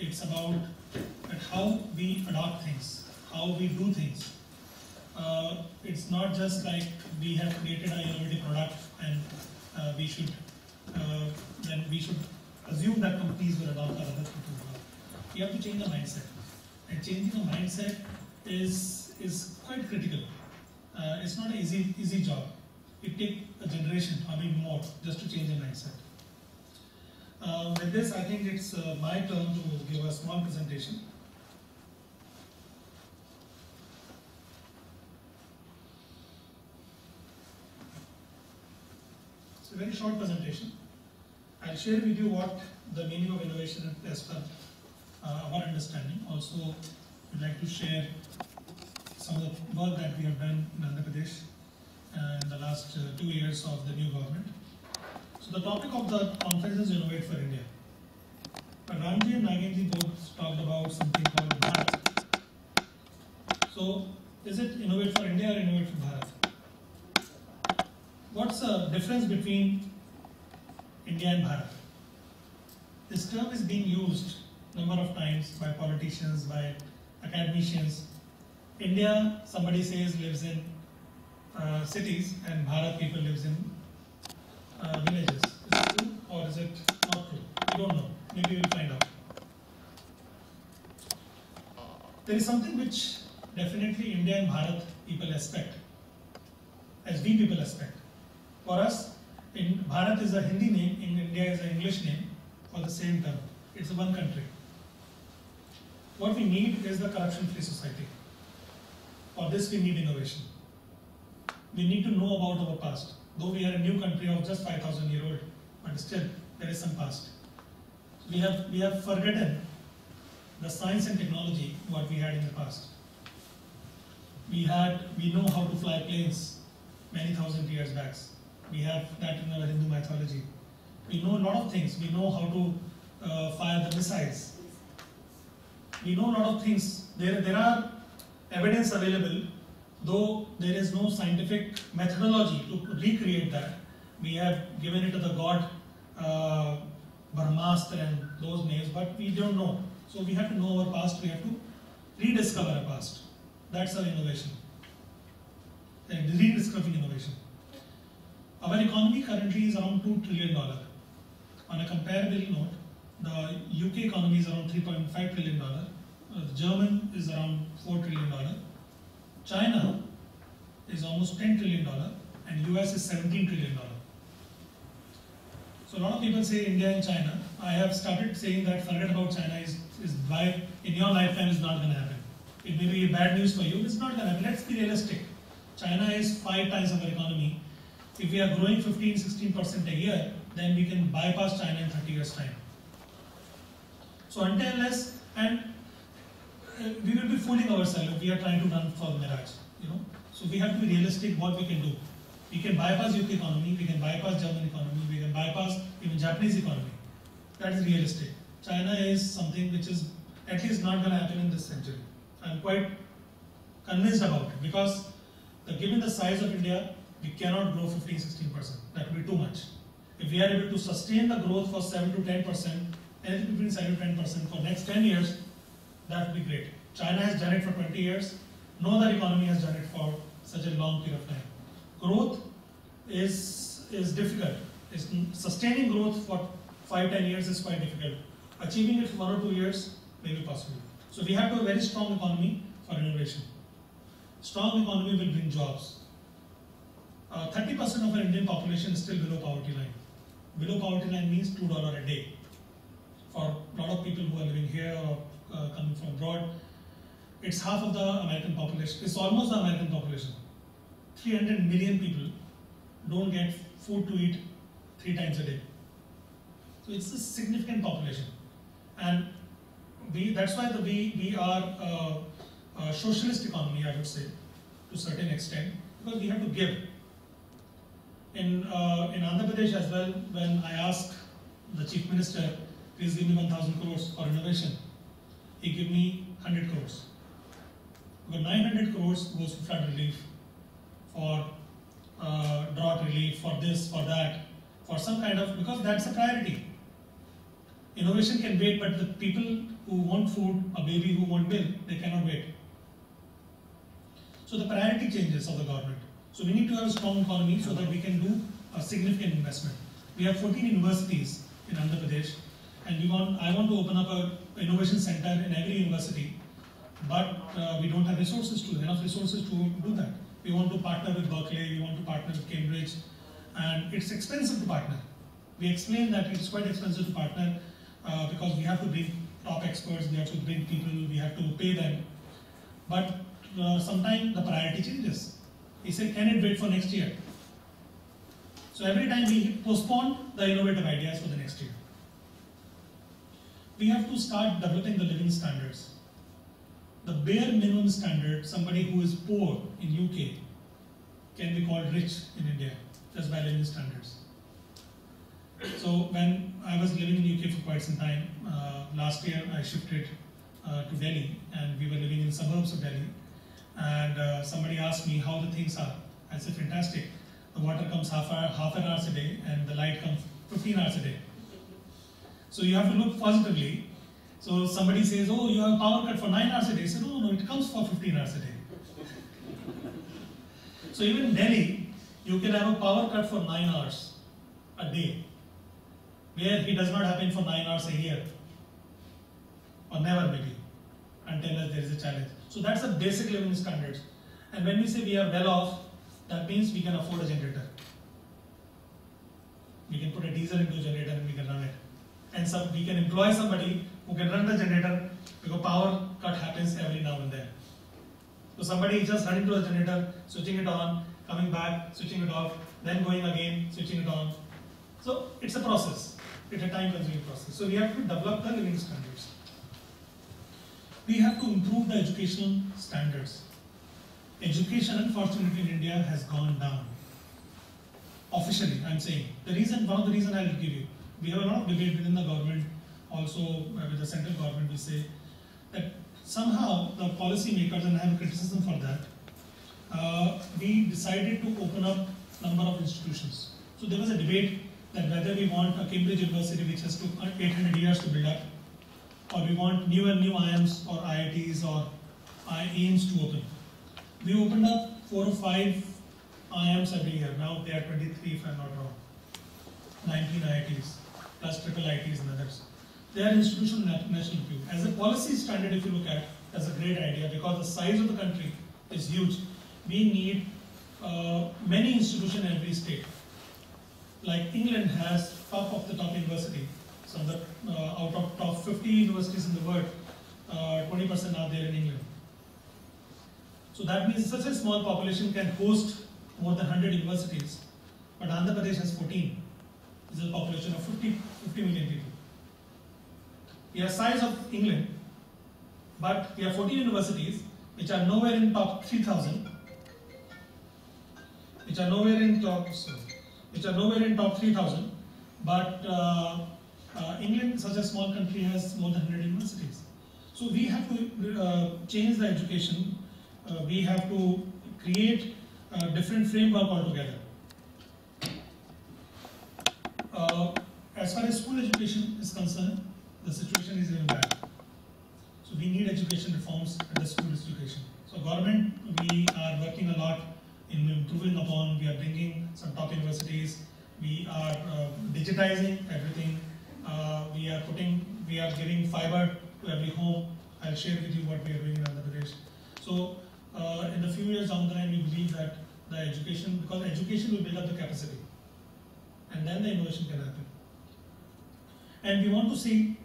It's about how we adopt things, how we do things. It's not just like we have created an innovative product and we should assume that companies will adopt or other people will. You have to change the mindset, and changing the mindset is quite critical. It's not an easy job. It takes a generation or maybe more just to change the mindset. With this, I think it's my turn to give a small presentation. It's a very short presentation. I'll share with you what the meaning of innovation is as per our understanding. Also, I'd like to share some of the work that we have done in Andhra Pradesh in the last 2 years of the new government. So the topic of the conference is Innovate for India. Ramji and Nagenji both talked about something called Bharat. So is it Innovate for India or Innovate for Bharat? What's the difference between India and Bharat? This term is being used a number of times by politicians, by academicians. India, somebody says, lives in cities, and Bharat people lives in villages. Is it true or is it not true? We don't know. Maybe we'll find out. There is something which definitely India and Bharat people expect, as we people expect. For us, Bharat is a Hindi name, in India is an English name for the same term. It's one country. What we need is the corruption-free society. For this, we need innovation. We need to know about our past. Though we are a new country of just 5,000 years old, but still there is some past. We have forgotten the science and technology what we had in the past. We know how to fly planes many thousand years back. We have that in our Hindu mythology. We know a lot of things. We know how to fire the missiles. We know a lot of things. There are evidence available, though there is no scientific methodology to recreate that. We have given it to the god Brahmastra and those names, but we don't know. So we have to know our past. We have to rediscover our past. That's our innovation. Rediscovering innovation. Our economy currently is around $2 trillion. On a comparable note, the UK economy is around $3.5 trillion. German is around $4 trillion. China is almost $10 trillion, and US is $17 trillion. So a lot of people say India and China. I have started saying that forget about China is in your lifetime is not going to happen. It may be bad news for you, it's not going to happen. Let's be realistic. China is 5 times our economy. If we are growing 15-16% a year, then we can bypass China in 30 years' time. So unless, and we will be fooling ourselves if we are trying to run for mirage, So we have to be realistic what we can do. We can bypass UK economy, we can bypass German economy, we can bypass even Japanese economy. That is realistic. China is something which is at least not going to happen in this century. I am quite convinced about it because given the size of India, we cannot grow 15-16%. That will be too much. If we are able to sustain the growth for 7 to 10%, anything between 7 to 10% for next 10 years, that would be great. China has done it for 20 years. No other economy has done it for such a long period of time. Growth is difficult. Sustaining growth for 5-10 years is quite difficult. Achieving it for 1 or 2 years may be possible. So we have to have a very strong economy for innovation. Strong economy will bring jobs. 30% of our Indian population is still below poverty line. Below poverty line means $2 a day. For a lot of people who are living here or coming from abroad, it's half of the American population. It's almost the American population. 300 million people don't get food to eat 3 times a day. So it's a significant population. And that's why we are a socialist economy, I would say, to a certain extent, because we have to give. In Andhra Pradesh as well, when I asked the Chief Minister, please give me 1,000 crores for innovation, he gave me 100 crores. But 900 crores goes to flood relief, for drought relief, for this, for that, for some kind of, because that's a priority. Innovation can wait, but the people who want food, a baby who want milk, they cannot wait. So the priority changes of the government. So we need to have a strong economy so that we can do a significant investment. We have 14 universities in Andhra Pradesh, and I want to open up an innovation center in every university, but we don't have enough resources to do that. We want to partner with Berkeley, we want to partner with Cambridge, and it's expensive to partner. We explain that it's quite expensive to partner because we have to bring top experts, we have to bring people, we have to pay them. But sometimes the priority changes. He said, can it wait for next year? So every time we postpone the innovative ideas for the next year. We have to start developing the living standards. The bare minimum standard, somebody who is poor in UK can be called rich in India just by living standards. So when I was living in UK for quite some time, last year I shifted to Delhi, and we were living in suburbs of Delhi, and somebody asked me how the things are. I said, fantastic. The water comes half an hour a day and the light comes 15 hours a day. So you have to look positively. So somebody says, oh, you have a power cut for 9 hours a day. I said, no, it comes for 15 hours a day. So even in Delhi, you can have a power cut for 9 hours a day, where it does not happen for 9 hours a year, or never maybe, until there is a challenge. So that's the basic living standards. And when we say we are well off, that means we can afford a generator. We can put a diesel into a generator and we can run it. And we can employ somebody who can run the generator, because power cut happens every now and then. So somebody is just running to the generator, switching it on, coming back, switching it off, then going again, switching it on. So it's a process. It's a time-consuming process. So we have to develop the living standards. We have to improve the educational standards. Education, unfortunately, in India has gone down. Officially, I'm saying. One of the reasons I will give you. We have a lot of debate within the government, also with the central government, we say that somehow the policy makers, and I have criticism for that, we decided to open up number of institutions. So there was a debate that whether we want a Cambridge University which has took 800 years to build up, or we want new IIMs or IITs or AIMs to open. We opened up 4 or 5 IIMs every year. Now they are 23 if I'm not wrong. 19 IITs, plus triple IITs and others. They are institutional national review. As a policy standard, if you look at, that's a great idea, because the size of the country is huge. We need many institutions in every state. Like England has top of the top university. So out of top 50 universities in the world, 20% are there in England. So that means such a small population can host more than 100 universities, but Andhra Pradesh has 14. This is a population of 50 million people. We have size of England, but we have 14 universities which are nowhere in top 3,000, which are nowhere in top 3,000. But England, such a small country, has more than 100 universities. So we have to change the education. We have to create a different framework altogether. As far as school education is concerned, the situation is even bad. So we need education reforms at the school education. So government, we are working a lot in improving upon. We are bringing some top universities. We are digitizing everything. We are giving fiber to every home. I'll share with you what we are doing in Andhra Pradesh. So in the few years down the line, we believe that the education, because education will build up the capacity, and then the innovation can happen. And we want to see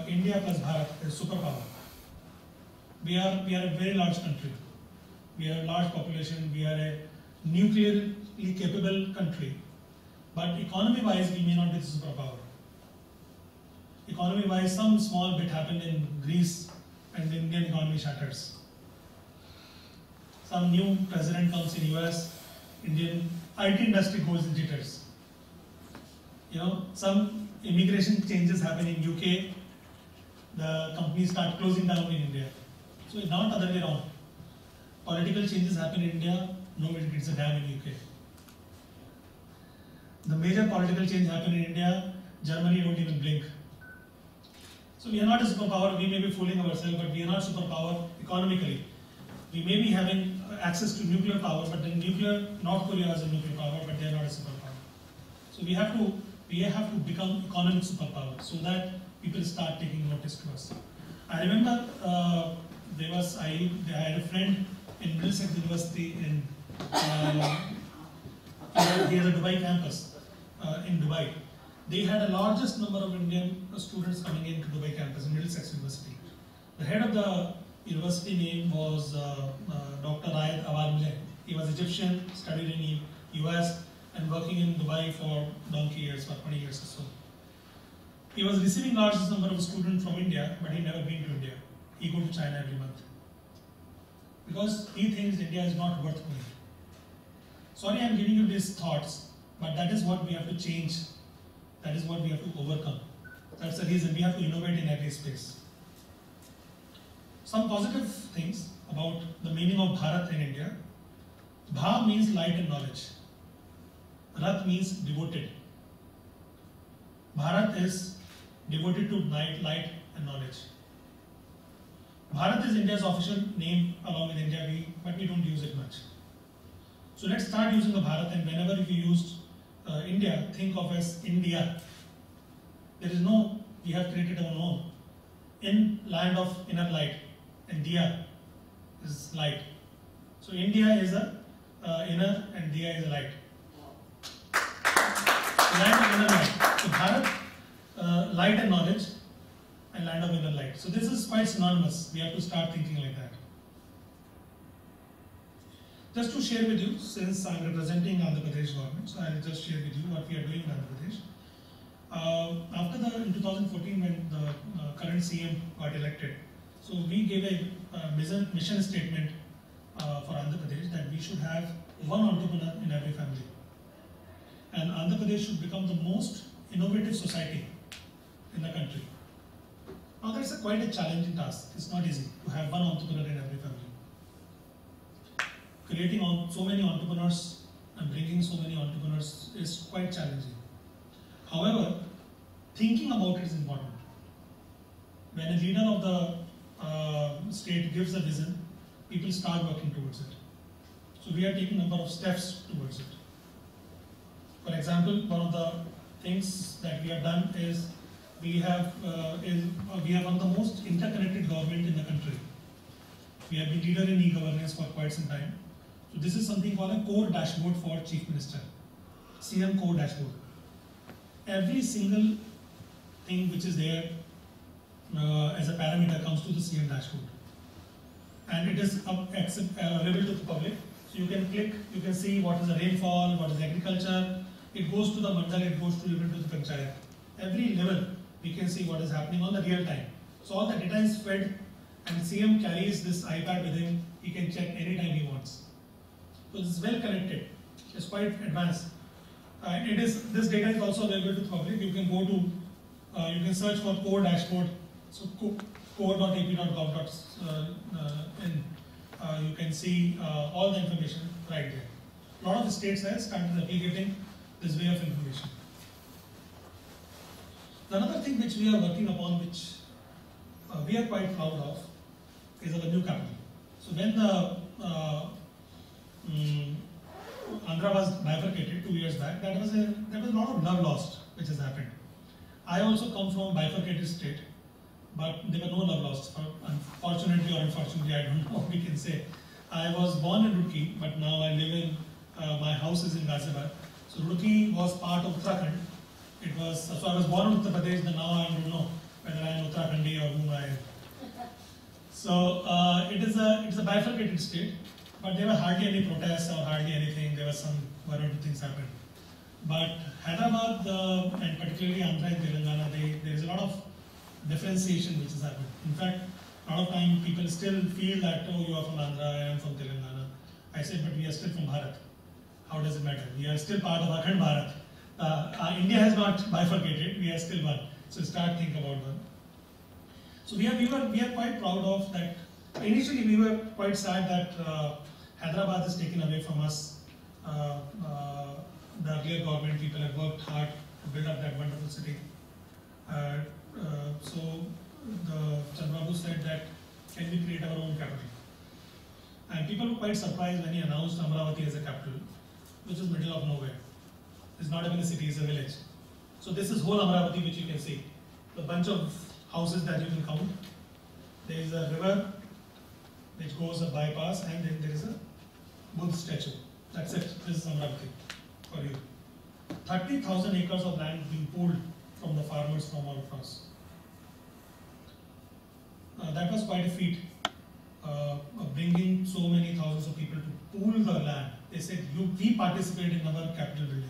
India plus Bharat as superpower. We are a very large country. We have a large population. We are a nuclearly capable country. But economy-wise, we may not be the superpower. Economy-wise, some small bit happened in Greece, and the Indian economy shatters. Some new president comes in US, Indian IT industry goes in jitters. Some immigration changes happen in UK, the companies start closing down in India. So it's not the other way around. Political changes happen in India, nobody gets a damn in UK. The major political change happen in India, Germany don't even blink. So we are not a superpower, we may be fooling ourselves, but we are not superpower economically. We may be having access to nuclear power, but then North Korea has a nuclear power, but they are not a superpower. So we have to become economic superpower so that people start taking notice to us. I remember I had a friend in Middlesex University in he has a Dubai campus in Dubai. They had the largest number of Indian students coming into Dubai campus in Middlesex University. The head of the university name was Dr. Nikhil Agarwal. He was Egyptian, studied in US and working in Dubai for donkey years, for 20 years or so. He was receiving largest number of students from India, but he never been to India. He go to China every month. Because he thinks India is not worth going. Sorry I am giving you these thoughts, but that is what we have to change. That is what we have to overcome. That's the reason we have to innovate in every space. Some positive things about the meaning of Bharat in India. Bha means light and knowledge. Rat means devoted. Bharat is devoted to light and knowledge. Bharat is India's official name along with India, but we don't use it much. So let's start using the Bharat, and whenever you use India, think of as India. There is no, we have created our own. In land of inner light, and Diya is light. So India is a inner and Diya is a light. Land of inner light. So Bharat, light and knowledge, and land of inner light. So this is quite synonymous. We have to start thinking like that. Just to share with you, since I am representing Andhra Pradesh government, so I will just share with you what we are doing in Andhra Pradesh. In 2014, when the current CM got elected, so we gave a mission statement for Andhra Pradesh that we should have one entrepreneur in every family. And Andhra Pradesh should become the most innovative society in the country. Now that's quite a challenging task. It's not easy to have one entrepreneur in every family. Creating so many entrepreneurs and bringing so many entrepreneurs is quite challenging. However, thinking about it is important. When a leader of the state gives a vision, people start working towards it. So we are taking a number of steps towards it. For example, one of the things that we have done is we have one of the most interconnected government in the country. We have been leader in e-governance for quite some time. So this is something called a core dashboard for Chief Minister, CM core dashboard. Every single thing which is there as a parameter comes to the CM dashboard, and it is available to the public. So you can click, you can see what is the rainfall, what is agriculture. It goes to the mandal, it goes to even to the panchayat. Every level we can see what is happening on the real time. So all the data is fed, and CM carries this iPad with him. He can check anytime he wants. So this is well connected. It's quite advanced. This data is also available to the public. You can go to, you can search for core dashboard. So core.ap.gov.in. You can see all the information right there. A lot of states have started replicating this way of information. Another thing which we are working upon, which we are quite proud of, is our new capital. So when the Andhra was bifurcated 2 years back, there was a lot of love lost which has happened. I also come from a bifurcated state, but there were no love lost. Unfortunately or unfortunately, I don't know what we can say. I was born in Roorkee, but now I live in, my house is in Ghaziabad. So Roorkee was part of Uttarakhand. So I was born in Uttar Pradesh, and now I don't know whether I am Uttarakhandi or whom I am. So it's a bifurcated state, but there were hardly any protests or hardly anything. There was some one or two things happened. But Hyderabad and particularly Andhra and Telangana, there is a lot of differentiation which has happened. In fact, a lot of time people still feel that, oh, you are from Andhra, I am from Telangana. I said, but we are still from Bharat. How does it matter? We are still part of Akhand Bharat. India has not bifurcated, we are still one. So start thinking about one. So we are quite proud of that. Initially we were quite sad that Hyderabad is taken away from us. The earlier government people have worked hard to build up that wonderful city. So Chandrababu said that can we create our own capital? And people were quite surprised when he announced Amravati as a capital, which is middle of nowhere. It's not even a city, it's a village. So this is whole Amravati which you can see. The bunch of houses that you can count. There is a river which goes a bypass, and then there is a Buddha statue. That's it. This is Amravati for you. 30,000 acres of land being pulled from the farmers from all across. That was quite a feat, bringing so many thousands of people to pool the land. They said, we participate in our capital building.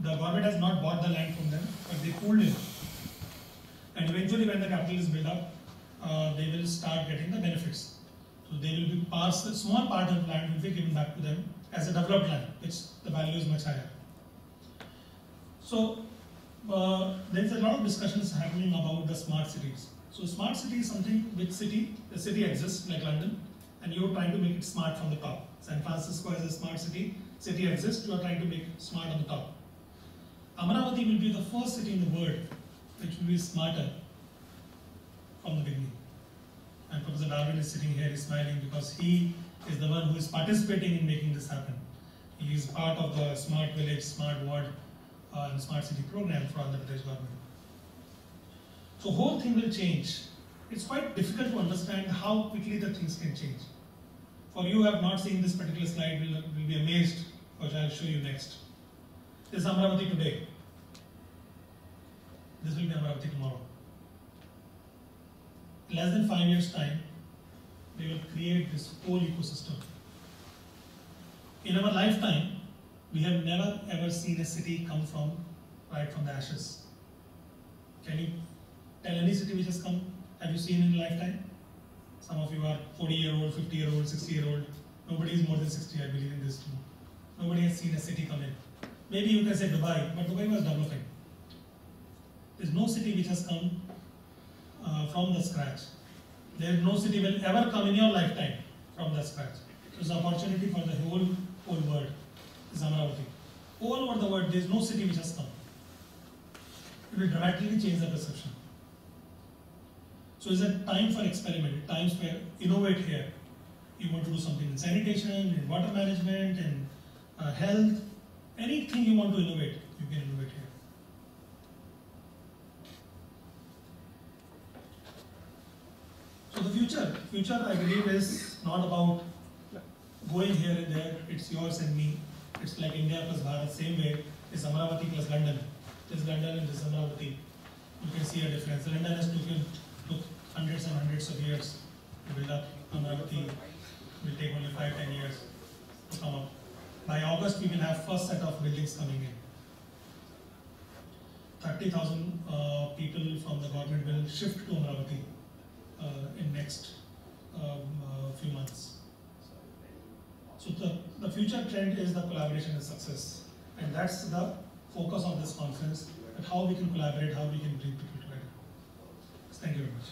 The government has not bought the land from them, but they pooled it. And eventually when the capital is built up, they will start getting the benefits. So they will be a small part of land will be given back to them as a developed land, which the value is much higher. So there is a lot of discussions happening about the smart cities. So smart city is something which the city exists like London, and you are trying to make it smart from the top. San Francisco is a smart city exists, you are trying to make it smart on the top. Amravati will be the first city in the world which will be smarter from the beginning. And Professor Darwin is sitting here, he's smiling because he is the one who is participating in making this happen. He is part of the Smart Village, Smart Ward and Smart City program for Andhra Pradesh government. So whole thing will change. It's quite difficult to understand how quickly the things can change. For you who have not seen this particular slide, will be amazed, which I'll show you next. This is Amravati today. This will be Amravati tomorrow. In less than 5 years' time, we will create this whole ecosystem. In our lifetime, we have never ever seen a city come right from the ashes. Can you tell any city which has come? Have you seen in a lifetime? Some of you are 40-year-old, 50-year-old, 60-year-old. Nobody is more than 60, I believe in this too. Nobody has seen a city come in. Maybe you can say Dubai, but Dubai was developing. There's no city which has come from the scratch. There is no city will ever come in your lifetime from the scratch. So it's an opportunity for the whole world. It's Amravati. All over the world, there is no city which has come. It will dramatically change the perception. So it's a time for experiment, times for innovate here. You want to do something in sanitation, in water management, in health, anything you want to innovate, you can innovate here. So the future I believe is not about going here and there, it's yours and me. It's like India plus Bharat, same way, it's Amravati plus London. This London and this Amravati. You can see a difference. London has took hundreds and hundreds of years to build up. Amravati will take only 5-10 years to come up. By August, we will have first set of buildings coming in. 30,000 people from the government will shift to Amravati in next few months. So the future trend is the collaboration and success. And that's the focus of this conference, that how we can collaborate, how we can bring people together. Thank you very much.